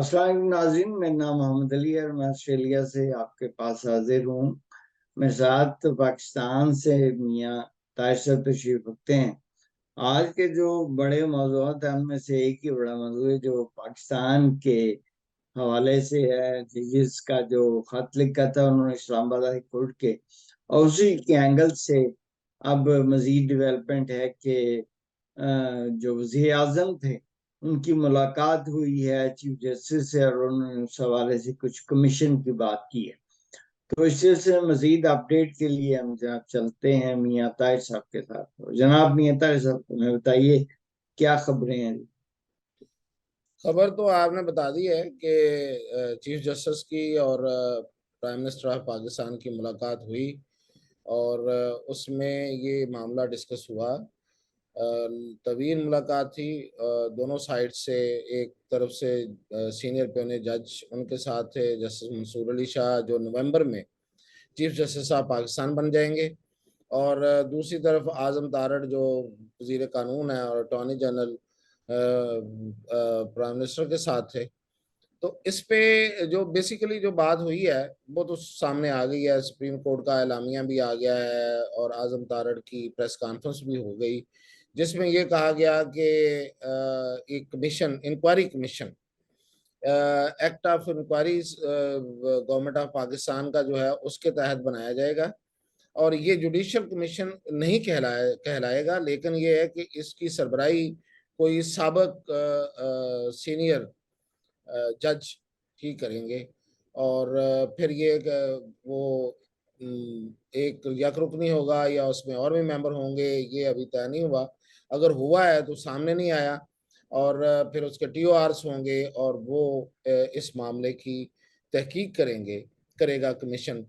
अस्सलाम वालेकुम नाज़रीन, मेरा नाम मोहम्मद अली है और मैं ऑस्ट्रेलिया से आपके पास हाजिर हूँ। मेरे साथ पाकिस्तान से मियाँ ताहिर साहब तशरीफ रखते हैं। आज के जो बड़े मौज़ूआत हैं उनमें से एक ही बड़ा मौजू है जो पाकिस्तान के हवाले से है, जिसका जो खत लिखा था उन्होंने इस्लामाबाद हाई कोर्ट के, और उसी के एंगल से अब मजीद डेवलपमेंट है कि जो वज़ीर आज़म थे उनकी मुलाकात हुई है चीफ जस्टिस से, और उन्होंने उस हवाले से कुछ कमीशन की बात की है। तो इस सिलसिले में मजीद अपडेट के लिए हम जनाब चलते हैं मियाँ ताहिर साहब के साथ। तो जनाब मियाँ ताहिर साहब, हमें बताइए क्या खबरें हैं। खबर तो आपने बता दी है कि चीफ जस्टिस की और प्राइम मिनिस्टर ऑफ पाकिस्तान की मुलाकात हुई और उसमें ये मामला डिस्कस हुआ। तवील मुलाकात थी। दोनों साइड से, एक तरफ से सीनियर पेने जज उनके साथ थे जस्टिस मंसूर अली शाह जो नवंबर में चीफ जस्टिस ऑफ पाकिस्तान बन जाएंगे, और दूसरी तरफ आजम तारड़ जो वजीर कानून है और अटॉर्नी जनरल प्राइम मिनिस्टर के साथ थे। तो इस पे जो बेसिकली जो बात हुई है वो तो सामने आ गई है, सुप्रीम कोर्ट का एलामिया भी आ गया है और आजम तारड़ की प्रेस कॉन्फ्रेंस भी हो गई, जिसमें ये कहा गया कि एक commission, inquiry commission, act of inquiry government of Pakistan का जो है उसके तहत बनाया जाएगा। और ये जुडिशियल कमीशन नहीं कहलाएगा, लेकिन ये है कि इसकी सरबराही कोई साबिक सीनियर जज ही करेंगे। और फिर ये वो एक यकरुकनी होगा या उसमें और भी मेंबर होंगे, ये अभी तय नहीं हुआ। अगर हुआ है तो सामने नहीं आया, और फिर उसके टीओआरस होंगे और वो इस मामले की तहकीक करेगा कमीशन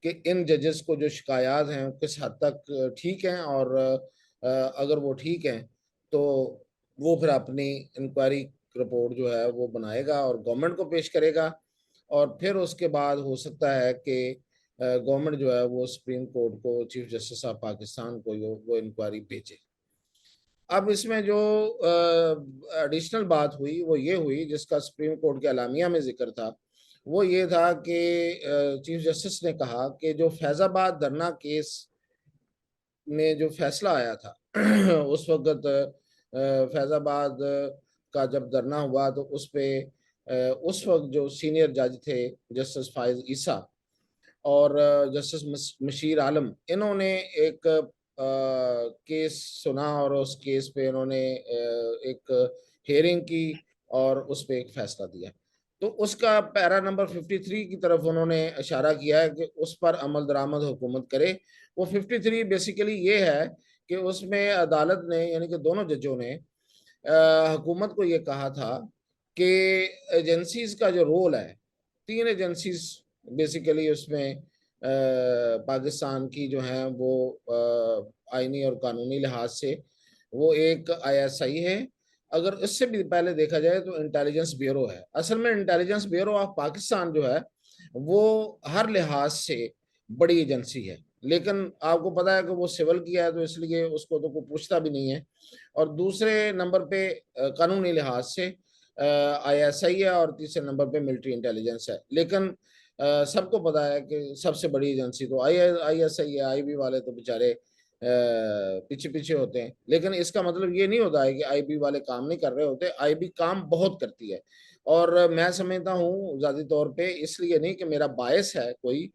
कि इन जजेस को जो शिकायत हैं किस हद तक ठीक हैं, और अगर वो ठीक हैं तो वो फिर अपनी इंक्वायरी रिपोर्ट जो है वो बनाएगा और गवर्नमेंट को पेश करेगा। और फिर उसके बाद हो सकता है कि गवर्नमेंट जो है वो सुप्रीम कोर्ट को, चीफ जस्टिस ऑफ पाकिस्तान को वो इंक्वायरी भेजे। अब इसमें जो एडिशनल बात हुई वो ये हुई, जिसका सुप्रीम कोर्ट के अलामिया में जिक्र था, वो ये था कि चीफ जस्टिस ने कहा कि जो फैजाबाद धरना केस में जो फैसला आया था उस वक्त फैजाबाद का जब धरना हुआ तो उस पे उस वक्त जो सीनियर जज थे जस्टिस फाइज ईसा और जस्टिस मशीर आलम, इन्होंने एक केस सुना और उस केस पे इन्होंने एक हेयरिंग की और उस पे एक फैसला दिया। तो उसका पैरा नंबर 53 की तरफ उन्होंने इशारा किया है कि उस पर अमल दरामद हुकूमत करे। वो 53 बेसिकली ये है कि उसमें अदालत ने, यानी कि दोनों जजों ने हुकूमत को ये कहा था कि एजेंसीज का जो रोल है, तीन एजेंसीज बेसिकली उसमें पाकिस्तान की जो हैं वो आईनी और कानूनी लिहाज से, वो एक आईएसआई है। अगर इससे भी पहले देखा जाए तो इंटेलिजेंस ब्यूरो है। असल में इंटेलिजेंस ब्यूरो ऑफ पाकिस्तान जो है वो हर लिहाज से बड़ी एजेंसी है, लेकिन आपको पता है कि वो सिविल किया है तो इसलिए उसको तो कोई पूछता भी नहीं है। और दूसरे नंबर पे कानूनी लिहाज से आईएसआई है, और तीसरे नंबर पे मिलिट्री इंटेलिजेंस है। लेकिन सबको पता है कि सबसे बड़ी एजेंसी तो आईएसआई है। आईबी वाले तो बेचारे पीछे पीछे होते हैं, लेकिन इसका मतलब ये नहीं होता है कि आईबी वाले काम नहीं कर रहे होते। आईबी काम बहुत करती है, और मैं समझता हूँ ज़ाती तौर पे, इसलिए नहीं कि मेरा बायस है कोई,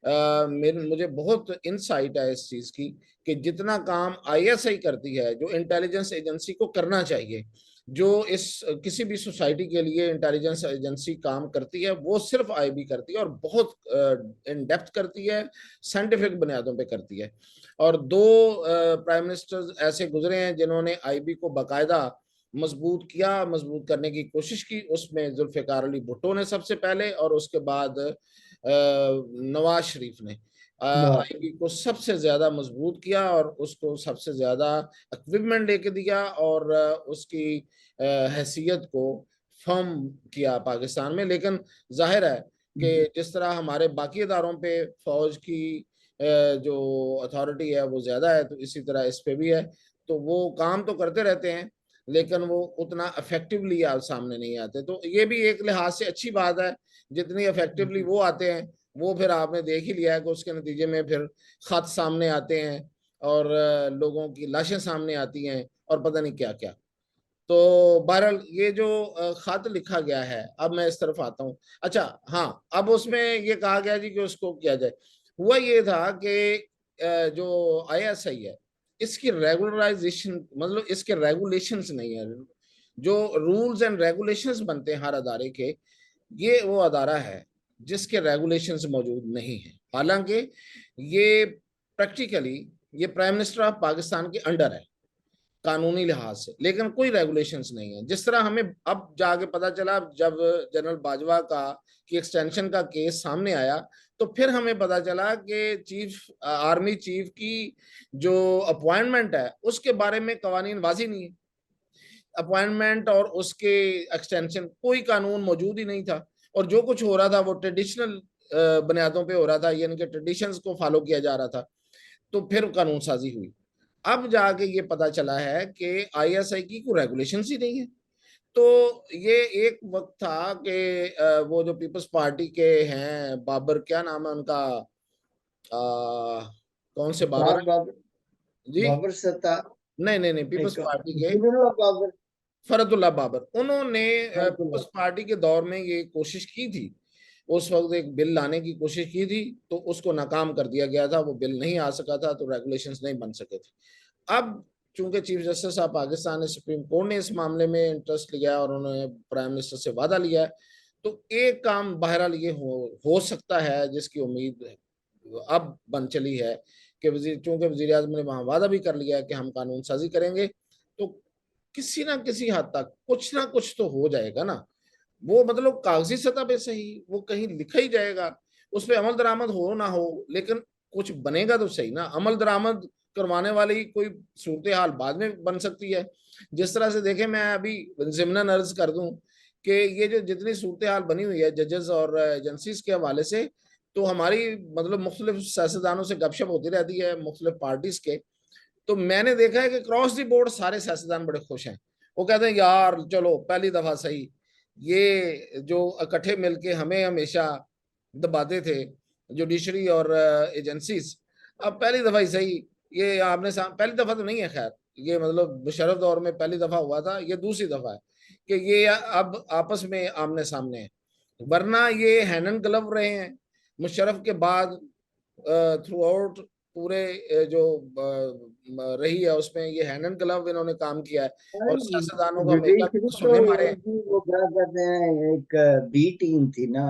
मेरे मुझे बहुत इनसाइट है इस चीज़ की कि जितना काम आईएसआई करती है, जो इंटेलिजेंस एजेंसी को करना चाहिए, जो इस किसी भी सोसाइटी के लिए इंटेलिजेंस एजेंसी काम करती है, वो सिर्फ आईबी करती है और बहुत इन डेप्थ करती है, साइंटिफिक बुनियादों पे करती है। और दो प्राइम मिनिस्टर्स ऐसे गुजरे हैं जिन्होंने आईबी को बाकायदा मजबूत किया, मजबूत करने की कोशिश की। उसमें जुल्फिकार अली भुट्टो ने सबसे पहले, और उसके बाद नवाज शरीफ ने आईबी को सबसे ज्यादा मजबूत किया और उसको सबसे ज्यादा इक्विपमेंट लेके दिया, और उसकी हैसियत को फर्म किया पाकिस्तान में। लेकिन जाहिर है कि जिस तरह हमारे बाकी इदारों पे फौज की जो अथॉरिटी है वो ज्यादा है, तो इसी तरह इस पे भी है। तो वो काम तो करते रहते हैं, लेकिन वो उतना इफेक्टिवली आप सामने नहीं आते। तो ये भी एक लिहाज से अच्छी बात है, जितनी इफेक्टिवली वो आते हैं, वो फिर आपने देख ही लिया है कि उसके नतीजे में फिर खत सामने आते हैं और लोगों की लाशें सामने आती हैं और पता नहीं क्या क्या। तो बहरहाल ये जो खत लिखा गया है, अब मैं इस तरफ आता हूँ। अच्छा हाँ, अब उसमें ये कहा गया जी कि उसको किया जाए। हुआ ये था कि जो आईएसआई है, इसकी रेगुलराइजेशन, मतलब इसके रेगुलेशंस नहीं है। जो रूल्स एंड रेगुलेशंस बनते हैं हर अदारे के, ये वो अदारा है जिसके रेगुलेशंस मौजूद नहीं है। हालांकि ये प्रैक्टिकली ये प्राइम मिनिस्टर ऑफ पाकिस्तान के अंडर है कानूनी लिहाज से, लेकिन कोई रेगुलेशंस नहीं है। जिस तरह हमें अब जाके पता चला जब जनरल बाजवा का की एक्सटेंशन का केस सामने आया, तो फिर हमें पता चला कि आर्मी चीफ की जो अपॉइंटमेंट है उसके बारे में कवानीन वाजी नहीं है। अपॉइंटमेंट और उसके एक्सटेंशन कोई कानून मौजूद ही नहीं था, और जो कुछ हो रहा था वो ट्रेडिशनल बुनियादों पे हो रहा था, यानी कि ट्रेडिशंस को फॉलो किया जा रहा था। तो फिर कानून साजी हुई। अब जाके ये पता चला है कि आईएसआई की कोई रेगुलेशन ही नहीं है। तो ये एक वक्त था कि वो जो पीपल्स पार्टी के हैं, बाबर क्या नाम है उनका, कौन से बाबर सत्तार बाबर, जी? बाबर सत्तार, नहीं नहीं नहीं, पीपल्स एक पार्टी के अब्दुल्ला बाबर, फरदुल्ला बाबर। उन्होंने फरदुल्ला। पीपल्स पार्टी के दौर में ये कोशिश की थी, उस वक्त एक बिल लाने की कोशिश की थी, तो उसको नाकाम कर दिया गया था। वो बिल नहीं आ सका था, तो रेगुलेशंस नहीं बन सके थे। अब चूंकि चीफ जस्टिस ऑफ पाकिस्तान ने, सुप्रीम कोर्ट ने इस मामले में इंटरेस्ट लिया और उन्होंने प्राइम मिनिस्टर से वादा लिया है, तो एक काम बहरहाल ये हो सकता है, जिसकी उम्मीद अब बन चली है कि वजीर, चूंकि वजीर आजम ने वहां वादा भी कर लिया है कि हम कानून साजी करेंगे, तो किसी ना किसी हद तक कुछ ना कुछ तो हो जाएगा ना। वो मतलब कागजी सतह पे सही, वो कहीं लिखा ही जाएगा, उस पर अमल दरामद हो ना हो, लेकिन कुछ बनेगा तो सही ना। अमल दरामद करवाने वाली कोई सूरत हाल बाद में बन सकती है। जिस तरह से देखें, मैं अभी जिमनन अर्ज कर दूं कि ये जो जितनी सूरत हाल बनी हुई है जजेस और एजेंसीज के हवाले से, तो हमारी मतलब मुख्तलिफ सियासतदानों से गपशप होती रहती है, मुख्तलिफ पार्टीज के। तो मैंने देखा है कि क्रॉस दी बोर्ड सारे सियासतदान बड़े खुश हैं। वो कहते हैं यार चलो पहली दफा सही, ये जो इकट्ठे मिलके हमें हमेशा दबाते थे जुडिशरी और एजेंसीज, अब पहली दफा ही सही, ये आपने पहली दफा तो नहीं है खैर, ये मतलब मुशर्रफ दौर में पहली दफा हुआ था, ये दूसरी दफा है कि ये अब आपस में आमने सामने है। वरना ये हैंड एंड ग्लव रहे हैं मुशर्रफ के बाद थ्रू आउट पूरे जो रही है उसमें ये हैंड एंड ग्लव इन्होंने काम किया है, और सियासतदानों को हमेशा जुडिशरी तो सुने मारे हैं। इनकी वो क्या कहते हैं, एक बी टीम थी ना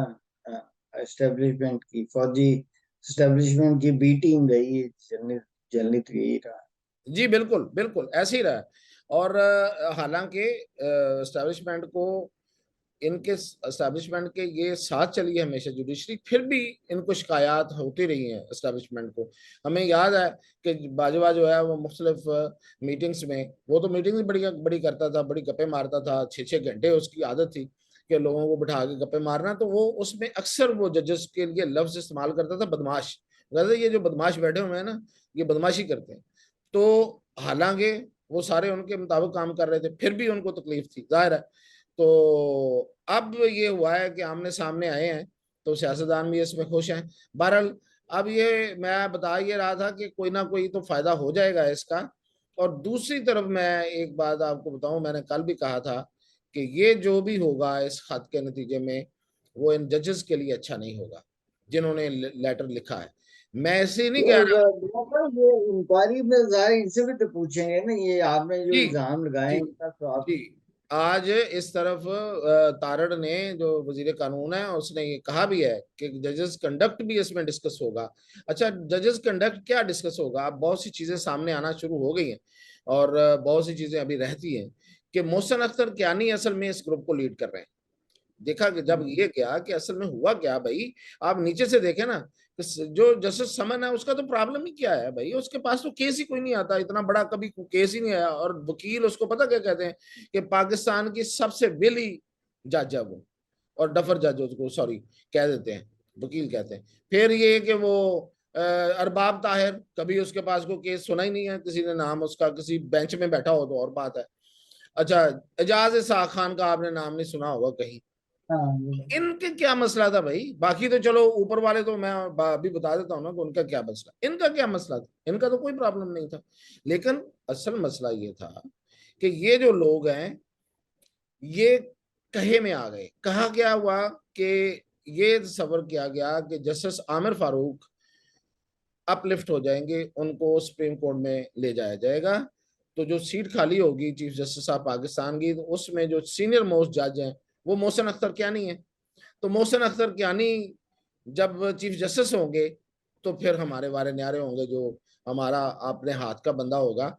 एस्टेब्लिशमेंट की, फौजी एस्टेब्लिशमेंट की बी टीम गई, जर्नलिस्ट, जर्नलिस्ट यही रहा। जी बिल्कुल बिल्कुल ऐसे ही रहा है। और हालांकि एस्टेब्लिशमेंट को, इनके एस्टेब्लिशमेंट के ये साथ चली है हमेशा जुडिशरी, फिर भी इनको शिकायत होती रही है एस्टेब्लिशमेंट को। हमें याद है कि बाजवा जो है वो मुख्तलिफ मीटिंग्स में, वो तो मीटिंग्स बड़ी बड़ी करता था, बड़ी गप्पे मारता था, 6 6 घंटे उसकी आदत थी कि लोगों को बिठा के गप्पे मारना। तो वो उसमें अक्सर वो जजेस के लिए लफ्ज इस्तेमाल करता था बदमाश, कहता ये जो बदमाश बैठे हुए हैं ना, ये बदमाशी करते हैं। तो हालांकि वो सारे उनके मुताबिक काम कर रहे थे, फिर भी उनको तकलीफ थी, जाहिर है। तो अब ये हुआ है कि आमने सामने आए हैं, तो सियासतदान भी इसमें खुश हैं। बहरहाल अब ये मैं बता ये रहा था कि कोई ना कोई तो फायदा हो जाएगा इसका। और दूसरी तरफ मैं एक बात आपको बताऊं, मैंने कल भी कहा था कि ये जो भी होगा इस खत के नतीजे में, वो इन जजेस के लिए अच्छा नहीं होगा जिन्होंने लेटर लिखा है। मैं ऐसे नहीं कह रहा। ये इंक्वायरी में जाहिर इनसे भी तो पूछेंगे ना, ये आपने जो जी इल्जाम लगाए जी इनका, तो आप। जी। आज इस तरफ तारड़ ने, जो वजीर कानून है, उसने ये कहा भी है कि जजेस कंडक्ट भी इसमें डिस्कस होगा। अच्छा, जजेस कंडक्ट क्या डिस्कस होगा? अब बहुत सी चीजें सामने आना शुरू हो गई हैं, और बहुत सी चीजें अभी रहती हैं कि मोहसिन अख्तर कियानी असल में इस ग्रुप को लीड कर रहे हैं। देखा कि जब ये क्या कि असल में हुआ क्या भाई, आप नीचे से देखें ना, जो जस्टिस समन है उसका तो प्रॉब्लम ही क्या है भाई, उसके पास तो केस ही कोई नहीं आता, इतना बड़ा कभी केस ही नहीं आया। और वकील उसको पता क्या कहते हैं कि पाकिस्तान की सबसे विली जज है वो, और डफर जज उसको सॉरी कह देते हैं, वकील कहते हैं। फिर ये कि वो अरबाब ताहिर, कभी उसके पास कोई केस सुना ही नहीं है किसी ने, नाम उसका किसी बेंच में बैठा हो तो और बात है। अच्छा, एजाज इसाक खान का आपने नाम नहीं सुना होगा कहीं। हाँ। इनके क्या मसला था भाई, बाकी तो चलो ऊपर वाले तो मैं अभी बता देता हूँ ना कि उनका क्या मसला, इनका क्या मसला था, इनका तो कोई प्रॉब्लम नहीं था। लेकिन असल मसला ये था कि ये जो लोग हैं ये कहे में आ गए। कहा क्या हुआ कि ये तस्वर किया गया कि जस्टिस आमिर फारूक अपलिफ्ट हो जाएंगे, उनको सुप्रीम कोर्ट में ले जाया जाएगा। तो जो सीट खाली होगी चीफ जस्टिस ऑफ पाकिस्तान की, तो उसमें जो सीनियर मोस्ट जज हैं वो मोहसिन अख्तर कियानी है। तो मोहसिन अख्तर कियानी जब चीफ जस्टिस होंगे तो फिर हमारे वारे न्यारे होंगे, जो हमारा अपने हाथ का बंदा होगा।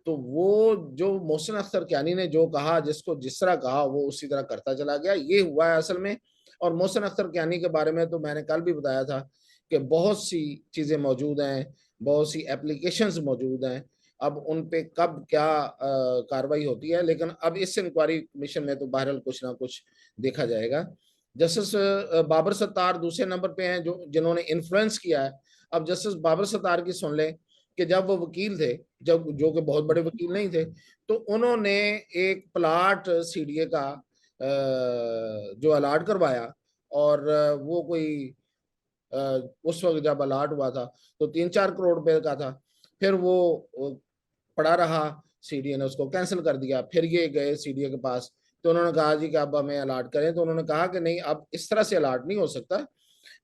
तो वो जो मोहसिन अख्तर कियानी ने जो कहा, जिसको जिस तरह कहा वो उसी तरह करता चला गया, ये हुआ है असल में। और मोहसिन अख्तर कियानी के बारे में तो मैंने कल भी बताया था कि बहुत सी चीजें मौजूद हैं, बहुत सी एप्लीकेशंस मौजूद हैं। अब उन पे कब क्या कार्रवाई होती है, लेकिन अब इस इंक्वायरी कमीशन में तो बहरहाल कुछ ना कुछ देखा जाएगा। जस्टिस बाबर सत्तार दूसरे नंबर पे हैं जो जिन्होंने इन्फ्लुएंस किया है। अब जस्टिस बाबर सत्तार की सुन लें कि जब वो वकील थे, जब जो कि बहुत बड़े वकील नहीं थे, तो उन्होंने एक प्लाट सीडीए का जो अलाट करवाया। और वो कोई उस वक्त जब अलाट हुआ था तो 3-4 करोड़ रुपए का था। फिर वो पड़ा रहा, सीडीए ने उसको कैंसिल कर दिया। फिर ये गए सीडीए के पास, तो उन्होंने कहा जी कि अब हमें अलाट करें। तो उन्होंने कहा कि नहीं, अब इस तरह से अलाट नहीं हो सकता,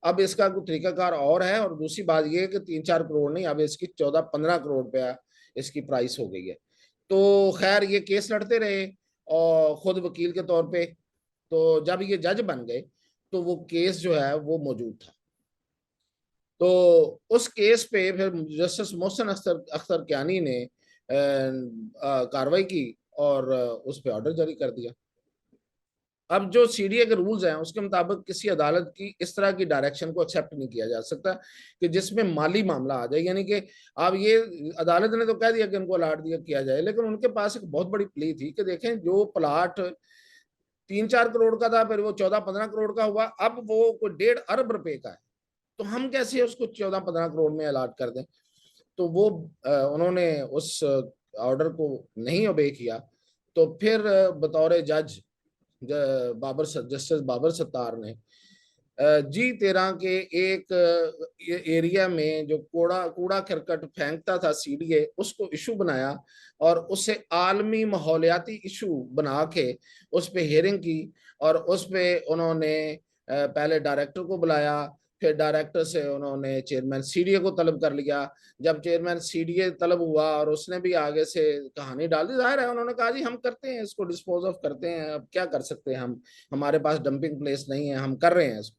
अब इसका कोई तरीकाकार और है। और दूसरी बात यह है कि 3-4 करोड़ नहीं, अब इसकी 14-15 करोड़ रुपया इसकी प्राइस हो गई है। तो खैर ये केस लड़ते रहे और खुद वकील के तौर पे। तो जब ये जज बन गए तो वो केस जो है वो मौजूद था। तो उस केस पे फिर जस्टिस मोहसिन अख्तर अख्तर कियानी ने कार्रवाई की और उस पर ऑर्डर जारी कर दिया। अब जो सीडीए के रूल्स हैं उसके मुताबिक किसी अदालत की इस तरह की डायरेक्शन को एक्सेप्ट नहीं किया जा सकता कि जिसमें माली मामला आ जाए। यानी कि अब ये अदालत ने तो कह दिया कि इनको अलाट दिया किया जाए, लेकिन उनके पास एक बहुत बड़ी प्ली थी कि देखें जो प्लाट 3-4 करोड़ का था, फिर वो 14-15 करोड़ का हुआ, अब वो कोई 1.5 अरब रुपए का है। तो हम कैसे उसको 14-15 करोड़ में अलाट कर दें। तो वो उन्होंने उस ऑर्डर को नहीं ओबे किया। तो फिर बतौर जज जस्टिस बाबर सत्तार ने G13 के एक एरिया में जो कूड़ा कूड़ा करकट फेंकता था सीडीए, उसको इशू बनाया और उसे आलमी माहौलियाती इशू बना के उस पर हियरिंग की। और उस पर उन्होंने पहले डायरेक्टर को बुलाया, फिर डायरेक्टर से उन्होंने चेयरमैन सीडीए को तलब कर लिया। जब चेयरमैन सीडीए तलब हुआ और उसने भी आगे से कहानी डाल दी, जाहिर है उन्होंने कहा जी हम करते हैं इसको, डिस्पोज ऑफ करते हैं, अब क्या कर सकते हैं हम, हमारे पास डंपिंग प्लेस नहीं है, हम कर रहे हैं इसको।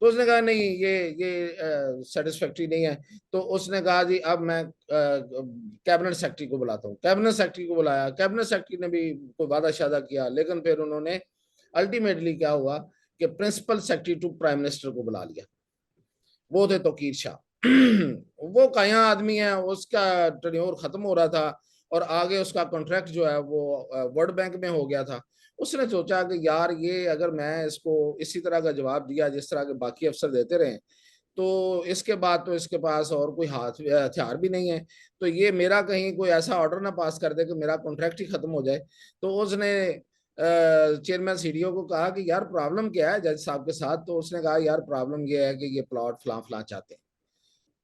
तो उसने कहा नहीं, ये सेटिस्फैक्ट्री नहीं है। तो उसने कहा जी अब मैं कैबिनेट सेक्रेटरी को बुलाता हूँ। कैबिनेट सेक्रेटरी को बुलाया, कैबिनेट सेक्रेटरी ने भी कोई वादा शादा किया, लेकिन फिर उन्होंने अल्टीमेटली क्या हुआ कि principal secretary to prime minister को बुला लिया। वो थे तौकीर शाह। वो काया आदमी है, उसका टर्न्योर खत्म हो रहा था और आगे उसका कॉन्ट्रैक्ट जो है वो वर्ल्ड बैंक में हो गया था। उसने सोचा कि यार ये अगर मैं इसको इसी तरह का जवाब दिया जिस तरह के बाकी अफसर देते रहे, तो इसके बाद तो इसके पास और कोई हाथ हथियार भी नहीं है। तो ये मेरा कहीं कोई ऐसा ऑर्डर ना पास कर दे कि मेरा कॉन्ट्रैक्ट ही खत्म हो जाए। तो उसने चेयरमैन सीडीओ को कहा कि यार प्रॉब्लम क्या है जज साहब के साथ। तो उसने कहा यार प्रॉब्लम ये है कि ये प्लॉट फलां फलां चाहते हैं।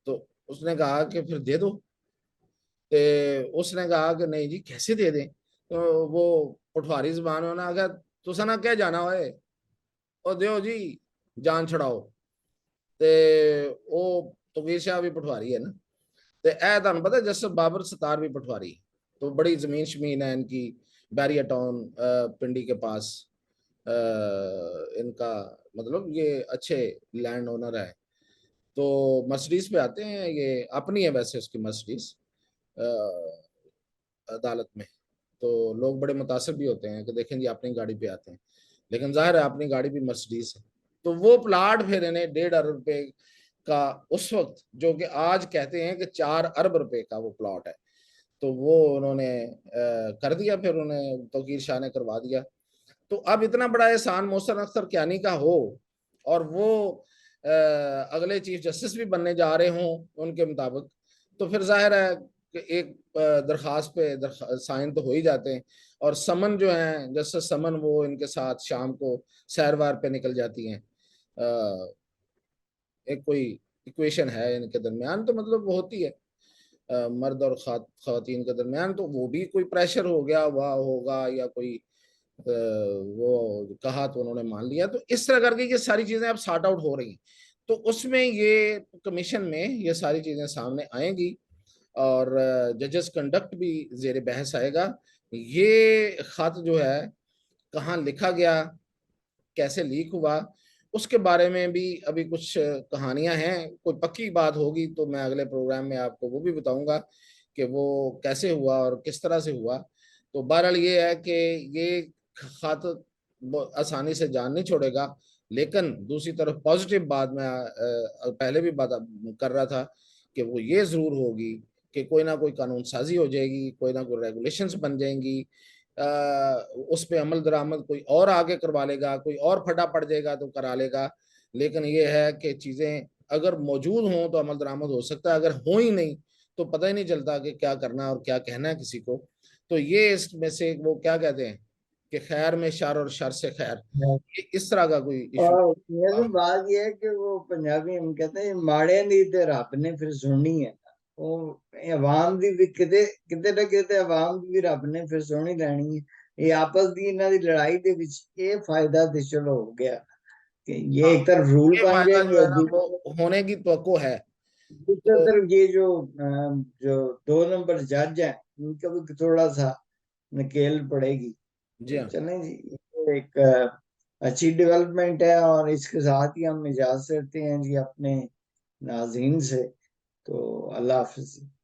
तो उसने कहा कि फिर दे दो। तो उसने कहा कि नहीं जी कैसे दे दें। तो वो पटवारी जबान होना आ गया, तुसा ना क्या जाना होए और दो जी जान छड़ाओ। ते वो तौकीर शाह भी पटवारी है ना, तो ए तुहानू पता जस्टिस बाबर सत्तार भी पटवारी है। तो बड़ी जमीन शमीन है इनकी बैरिया टाउन पिंडी के पास। इनका मतलब ये अच्छे लैंड ओनर है। तो मर्सिडीज पे आते हैं, ये अपनी है वैसे उसकी मर्सिडीज अदालत में। तो लोग बड़े मुतासर भी होते हैं कि देखें जी अपनी गाड़ी पे आते हैं, लेकिन जाहिर है अपनी गाड़ी भी मर्सिडीज है। तो वो प्लाट फिर इन्हें 1.5 अरब रुपए का उस वक्त, जो कि आज कहते हैं कि 4 अरब रुपए का वो प्लॉट है, तो वो उन्होंने कर दिया। फिर उन्हें तौकीर शाह ने करवा दिया। तो अब इतना बड़ा एहसान मोहसिन अख्तर कियानी का हो और वो अगले चीफ जस्टिस भी बनने जा रहे हों उनके मुताबिक, तो फिर जाहिर है कि एक दरखास्त पे साइन तो हो ही जाते हैं। और समन जो है, जैसे समन वो इनके साथ शाम को सैर वार पे निकल जाती हैं। एक कोई इक्वेशन है इनके दरमियान, तो मतलब वो होती है मर्द और खातन के दरमियान, तो वो भी कोई प्रेशर हो गया हुआ होगा या कोई वो कहा तो उन्होंने मान लिया, तो इस तरह करके ये सारी चीजें अब सॉर्ट आउट हो रही हैं। तो उसमें ये कमीशन में ये सारी चीजें सामने आएंगी और जजेस कंडक्ट भी जेर बहस आएगा। ये खत जो है कहाँ लिखा गया, कैसे लीक हुआ, उसके बारे में भी अभी कुछ कहानियां हैं। कोई पक्की बात होगी तो मैं अगले प्रोग्राम में आपको वो भी बताऊंगा कि वो कैसे हुआ और किस तरह से हुआ। तो बहरहाल ये है कि ये खत आसानी से जान नहीं छोड़ेगा। लेकिन दूसरी तरफ पॉजिटिव बात मैं पहले भी बात कर रहा था कि वो ये जरूर होगी कि कोई ना कोई कानून साजी हो जाएगी, कोई ना कोई रेगुलेशंस बन जाएंगी, उस पे अमल दरामद कोई और आगे करवा लेगा, कोई और फटा पड़ जाएगा तो करा लेगा। लेकिन ये है कि चीजें अगर मौजूद हों तो अमल दरामद हो सकता है, अगर हो ही नहीं तो पता ही नहीं चलता कि क्या करना और क्या कहना है किसी को। तो ये इसमें से वो क्या कहते हैं कि खैर में शर और शर से खैर, ये इस तरह का कोई इशू। और ये तो बात ये है कि वो पंजाबी हम कहते हैं माड़े दी ते रब ने फिर सुननी है। वो अवाम दी भी किते किते ना किते अवाम दी भी रब ने फिर सुनी लेनी है। ये आपस दी इन्हां दी लड़ाई दे विच ये फायदा ते चलो हो गया कि ये हाँ, एक तरफ रूल ये बन फायदा जो जाएंगे, है ना वो होने की तो है। दूसरी तो तरफ ये जो 2 नंबर जज है उनका भी थोड़ा सा नकेल पड़ेगी। जी तो हाँ। चलें जी, ये एक अच्छी डेवलपमेंट है और इसके साथ ही हम इजाजत करते हैं जी अपने नाज़रीन से। तो अल्लाह हाफिज।